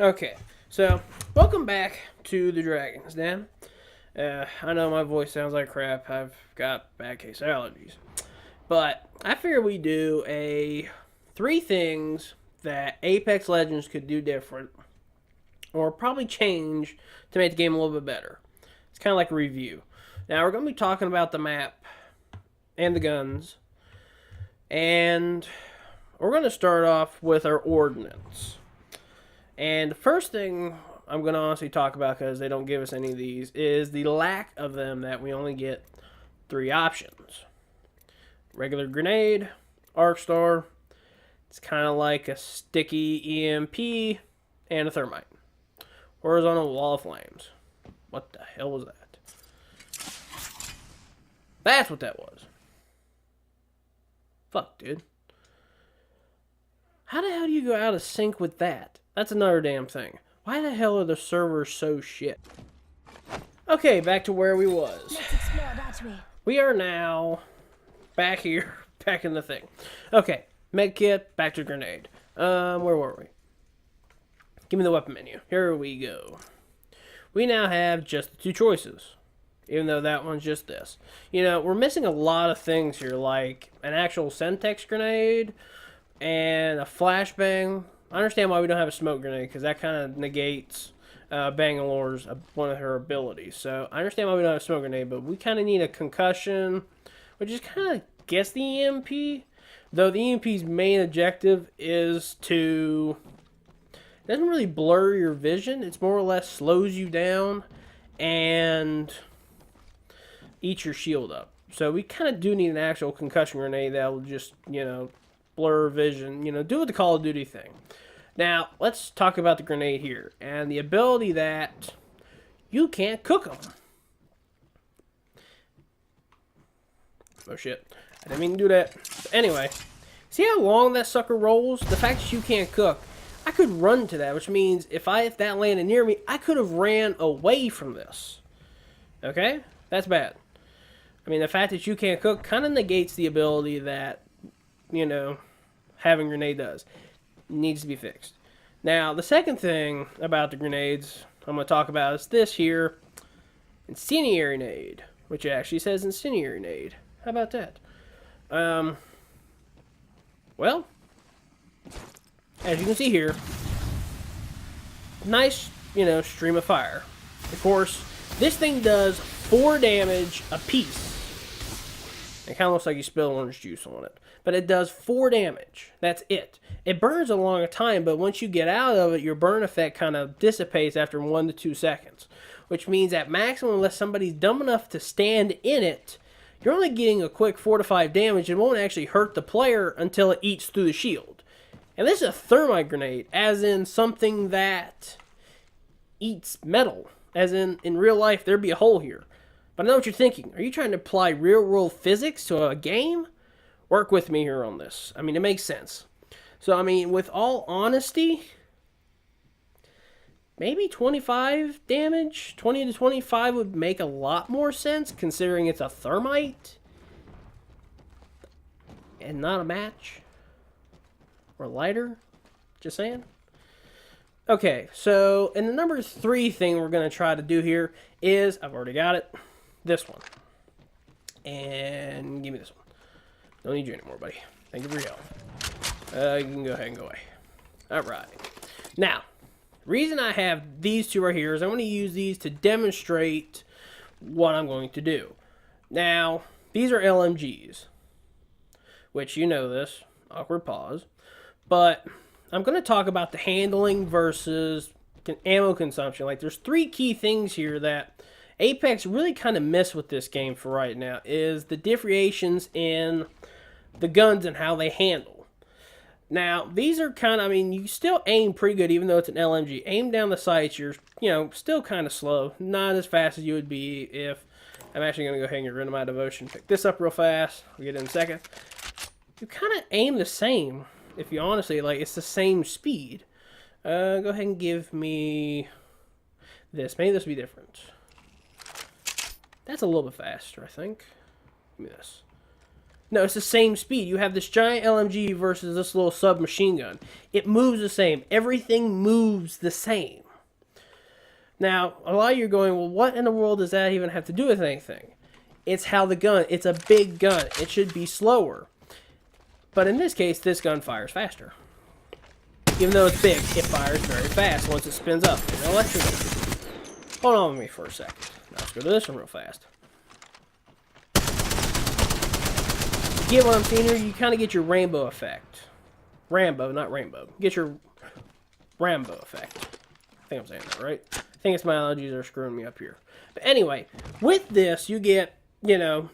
Okay, so welcome back to the Dragons Den. I know my voice sounds like crap. I've got bad case allergies, but I figure we do a three things that Apex Legends could do different, or probably change to make the game a little bit better. It's kind of like a review. Now we're going to be talking about the map and the guns, and we're going to start off with our ordnance. And the first thing I'm going to honestly talk about, because they don't give us any of these, is the lack of them, that we only get three options: regular grenade, arc star, it's kind of like a sticky EMP, and a thermite. Horizontal wall of flames. What the hell was that? That's what that was. Fuck, dude. How the hell do you go out of sync with that? That's another damn thing. Why the hell are the servers so shit? Okay, back to where we was. Let's explore that way. We are now back here, back in the thing. Okay, medkit, back to grenade. Where were we? Give me the weapon menu. Here we go. We now have just the two choices, even though that one's just this. You know, we're missing a lot of things here, like an actual Semtex grenade and a flashbang. I understand why we don't have a smoke grenade, because that kind of negates Bangalore's one of her abilities. So I understand why we don't have a smoke grenade, but we kind of need a concussion, which is kind of guess the EMP. Though the EMP's main objective is to, it doesn't really blur your vision. It's more or less slows you down and eats your shield up. So we kind of do need an actual concussion grenade that will just, blur vision, do the Call of Duty thing. Now, let's talk about the grenade here, and the ability that you can't cook them. Oh shit, I didn't mean to do that. But anyway, see how long that sucker rolls? The fact that you can't cook, I could run to that, which means if that landed near me, I could have ran away from this. Okay? That's bad. I mean, the fact that you can't cook kind of negates the ability that, having grenade does. Needs to be fixed. Now, the second thing about the grenades I'm going to talk about is this here, incendiary nade, which actually says incendiary nade. How about that? Well, as you can see here, nice, stream of fire. Of course, this thing does 4 damage a piece. It kind of looks like you spilled orange juice on it. But it does 4 damage. That's it. It burns a long time, but once you get out of it, your burn effect kind of dissipates after 1 to 2 seconds. Which means at maximum, unless somebody's dumb enough to stand in it, you're only getting a quick 4 to 5 damage. It won't actually hurt the player until it eats through the shield. And this is a thermite grenade, as in something that eats metal. As in real life, there'd be a hole here. But I know what you're thinking. Are you trying to apply real-world physics to a game? Work with me here on this. I mean, it makes sense. So, I mean, with all honesty, maybe 25 damage, 20 to 25 would make a lot more sense, considering it's a thermite and not a match or lighter. Just saying. Okay, so, and the number 3 thing we're going to try to do here is, I've already got it, this one. And give me this one. Don't need you anymore, buddy. Thank you for your help. You can go ahead and go away. Alright. Now, the reason I have these two right here is I'm going to use these to demonstrate what I'm going to do. Now, these are LMGs, which you know this. Awkward pause. But I'm going to talk about the handling versus ammo consumption. Like, there's 3 key things here that Apex really kind of miss with this game for right now, is the differentiations in the guns and how they handle. Now, these are kind of, I mean, you still aim pretty good even though it's an LMG. Aim down the sights, you're, still kind of slow. Not as fast as you would be if, I'm actually going to go ahead and get rid of my devotion. Pick this up real fast. I'll get it in a second. You kind of aim the same, if you honestly, like, it's the same speed. Go ahead and give me this. Maybe this will be different. That's a little bit faster, I think. Give me this. No, it's the same speed. You have this giant LMG versus this little submachine gun. It moves the same. Everything moves the same. Now, a lot of you are going, well, what in the world does that even have to do with anything? It's how the gun, it's a big gun. It should be slower. But in this case, this gun fires faster. Even though it's big, it fires very fast once it spins up. It's electrical. Hold on with me for a second. Now let's go to this one real fast. You get what I'm seeing here? You kind of get your rainbow effect. Rambo, not rainbow. Get your Rambo effect. I think I'm saying that right. I think it's my allergies that are screwing me up here. But anyway, with this, you get,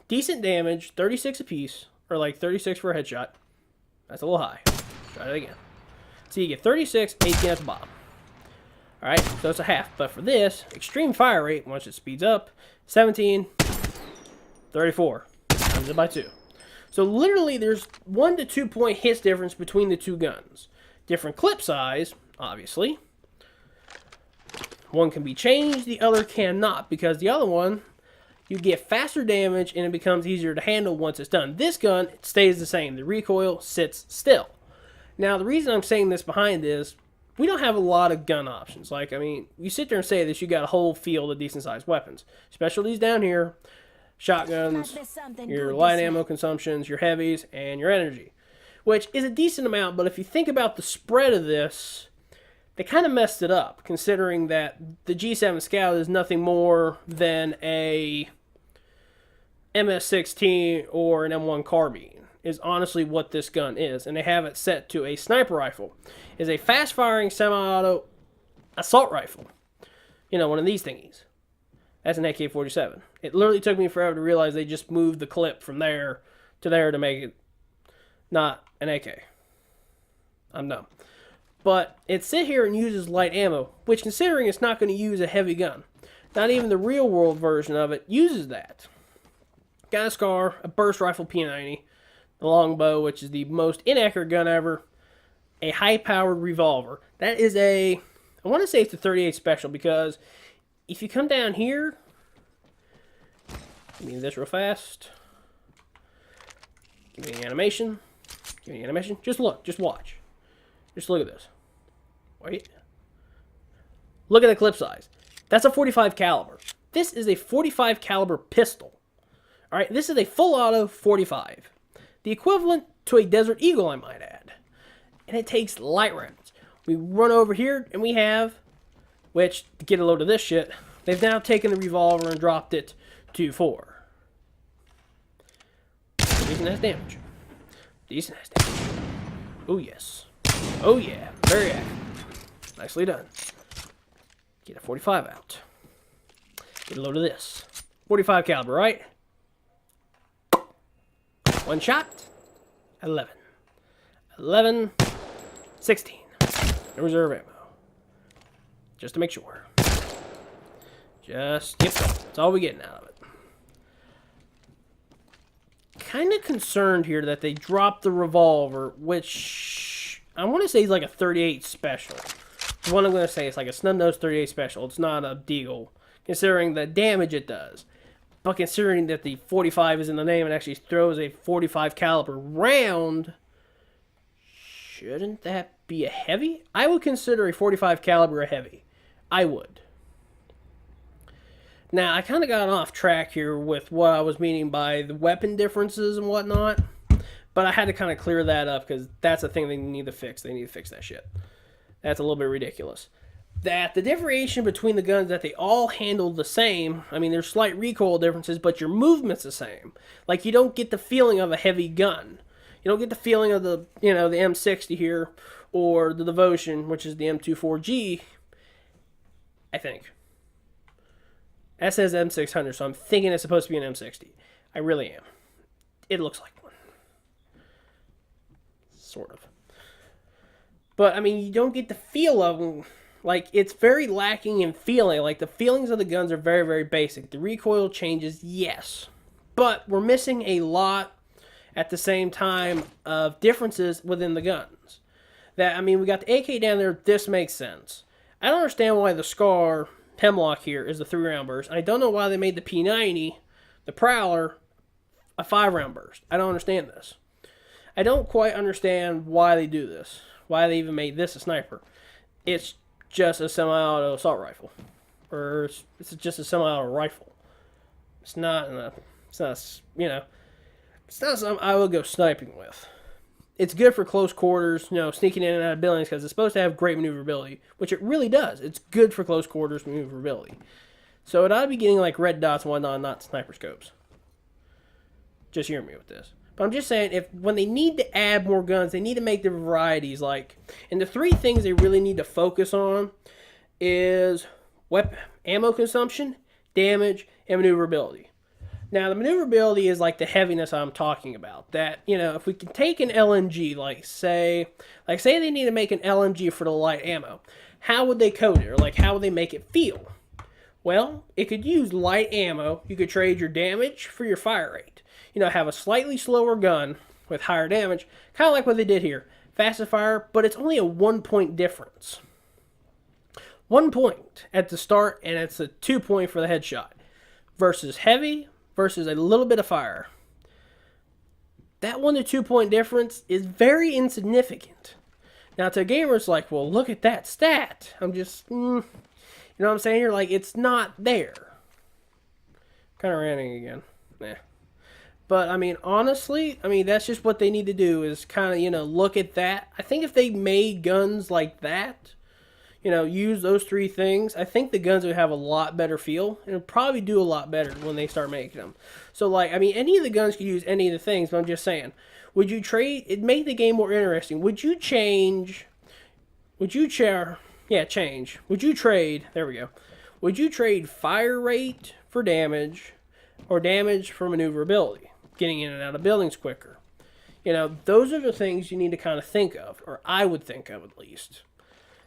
decent damage, 36 apiece, or like 36 for a headshot. That's a little high. Try it again. So you get 36, 18 at the bottom. Alright, so it's a half. But for this, extreme fire rate, once it speeds up, 17, 34. Times it by 2. So literally there's 1 to 2 point hits difference between the two guns. Different clip size, obviously. One can be changed, the other cannot, because the other one, you get faster damage and it becomes easier to handle once it's done. This gun, it stays the same. The recoil sits still. Now, the reason I'm saying this behind is, we don't have a lot of gun options. You sit there and say this, you got a whole field of decent-sized weapons. Specialties down here, shotguns, your light ammo consumptions, your heavies, and your energy. Which is a decent amount, but if you think about the spread of this, they kind of messed it up, considering that the G7 Scout is nothing more than a MS-16 or an M1 carbine, is honestly what this gun is. And they have it set to a sniper rifle. It's a fast-firing semi-auto assault rifle. One of these thingies. That's an AK-47. It literally took me forever to realize they just moved the clip from there to make it not an AK. I'm dumb. But it sits here and uses light ammo, which, considering it's not going to use a heavy gun, not even the real-world version of it uses that. Got a SCAR, a burst rifle P90, the longbow, which is the most inaccurate gun ever, a high-powered revolver. That is I want to say it's a 38 special, because if you come down here, give me this real fast. Give me the animation. Give me the animation. Just look. Just watch. Just look at this. Wait. Look at the clip size. That's a 45 caliber. This is a 45 caliber pistol. All right, this is a full auto 45. The equivalent to a Desert Eagle, I might add. And it takes light rounds. We run over here and we have, which, to get a load of this shit, they've now taken the revolver and dropped it to 4. Decent ass damage. Decent ass damage. Oh yes. Oh yeah. Very accurate. Nicely done. Get a 45 out. Get a load of this. 45 caliber, right? One shot. 11. 11. 16. No reserve ammo. Just to make sure. Yep, that's all we're getting out of it. Kind of concerned here that they dropped the revolver, which I want to say is like a 38 special. The one I'm going to say is like a snub-nosed 38 special. It's not a deagle, considering the damage it does. But considering that the 45 is in the name and actually throws a 45 caliber round, shouldn't that be a heavy? I would consider a 45 caliber a heavy. I would. Now, I kind of got off track here with what I was meaning by the weapon differences and whatnot. But I had to kind of clear that up because that's a thing they need to fix. They need to fix that shit. That's a little bit ridiculous. That the differentiation between the guns, that they all handle the same. I mean, there's slight recoil differences, but your movement's the same. Like, you don't get the feeling of a heavy gun. You don't get the feeling of the, the M60 here, or the Devotion, which is the M24G, I think. That says M600, so I'm thinking it's supposed to be an M60. I really am. It looks like one. Sort of. But, I mean, you don't get the feel of them. Like, it's very lacking in feeling. Like, the feelings of the guns are very, very basic. The recoil changes, yes. But we're missing a lot at the same time of differences within the guns. That, I mean, we got the AK down there. This makes sense. I don't understand why the SCAR Hemlock here is the 3-round burst. I don't know why they made the P90, the Prowler, a 5-round burst. I don't understand this. I don't quite understand why they do this. Why they even made this a sniper. It's just a semi-auto assault rifle, or it's just a semi-auto rifle. It's not it's not something I would go sniping with. It's good for close quarters, sneaking in and out of buildings because it's supposed to have great maneuverability, which it really does. It's good for close quarters maneuverability. So it ought to be getting like red dots and whatnot, not sniper scopes. Just hear me with this. But I'm just saying, when they need to add more guns, they need to make the varieties and the 3 things they really need to focus on is weapon, ammo consumption, damage, and maneuverability. Now, the maneuverability is like the heaviness I'm talking about. That, if we can take an LMG, say they need to make an LMG for the light ammo, how would they code it? Or how would they make it feel? Well, it could use light ammo. You could trade your damage for your fire rate. Have a slightly slower gun with higher damage, kind of like what they did here. Faster fire, but it's only a 1-point difference. 1 point at the start, and it's a 2-point for the headshot. Versus heavy, versus a little bit of fire. That 1 to 2 point difference is very insignificant. Now, to a gamer, it's like, well, look at that stat. I'm just, you know what I'm saying? You're like, it's not there. Kind of ranting again. Nah. But, honestly, that's just what they need to do is kind of, look at that. I think if they made guns like that, use those 3 things, I think the guns would have a lot better feel and would probably do a lot better when they start making them. So, any of the guns could use any of the things, but I'm just saying, would you trade, it made the game more interesting. Would you trade, would you trade fire rate for damage or damage for maneuverability, getting in and out of buildings quicker? Those are the things you need to kind of think of, or I would think of at least.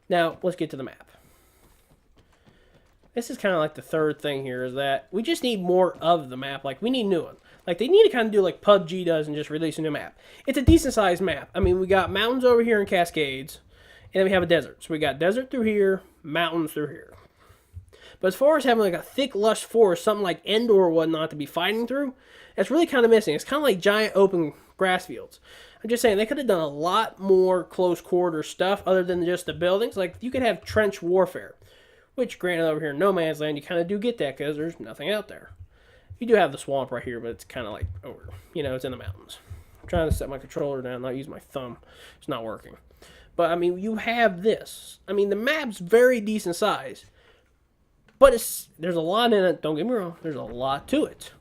Now, let's get to the map. This is kind of like the third thing here, is that we just need more of the map. We need new one. They need to kind of do like PUBG does and just release a new map. It's a decent-sized map. We got mountains over here and Cascades, and then we have a desert. So we got desert through here, mountains through here. But as far as having a thick, lush forest, something like Endor or whatnot to be fighting through, that's really kind of missing. It's kind of like giant open grass fields. I'm just saying, they could have done a lot more close quarter stuff other than just the buildings. You could have trench warfare, which granted over here in No Man's Land, you kind of do get that because there's nothing out there. You do have the swamp right here, but it's kind of over, it's in the mountains. I'm trying to set my controller down, not use my thumb. It's not working. But, you have this. The map's very decent size. But there's a lot in it, don't get me wrong, there's a lot to it.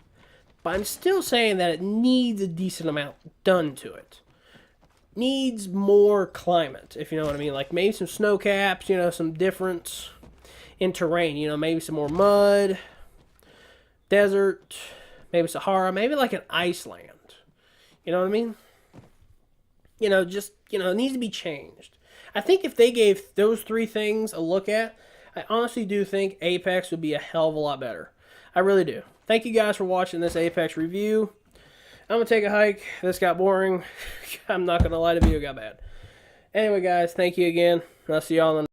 But I'm still saying that it needs a decent amount done to it. Needs more climate, if you know what I mean. Maybe some snow caps, some difference in terrain. Maybe some more mud, desert, maybe Sahara, maybe an Iceland. You know what I mean? It needs to be changed. I think if they gave those 3 things a look at, I honestly do think Apex would be a hell of a lot better. I really do. Thank you guys for watching this Apex review. I'm going to take a hike. This got boring. I'm not going to lie, the video got bad. Anyway, guys, thank you again. I'll see y'all on the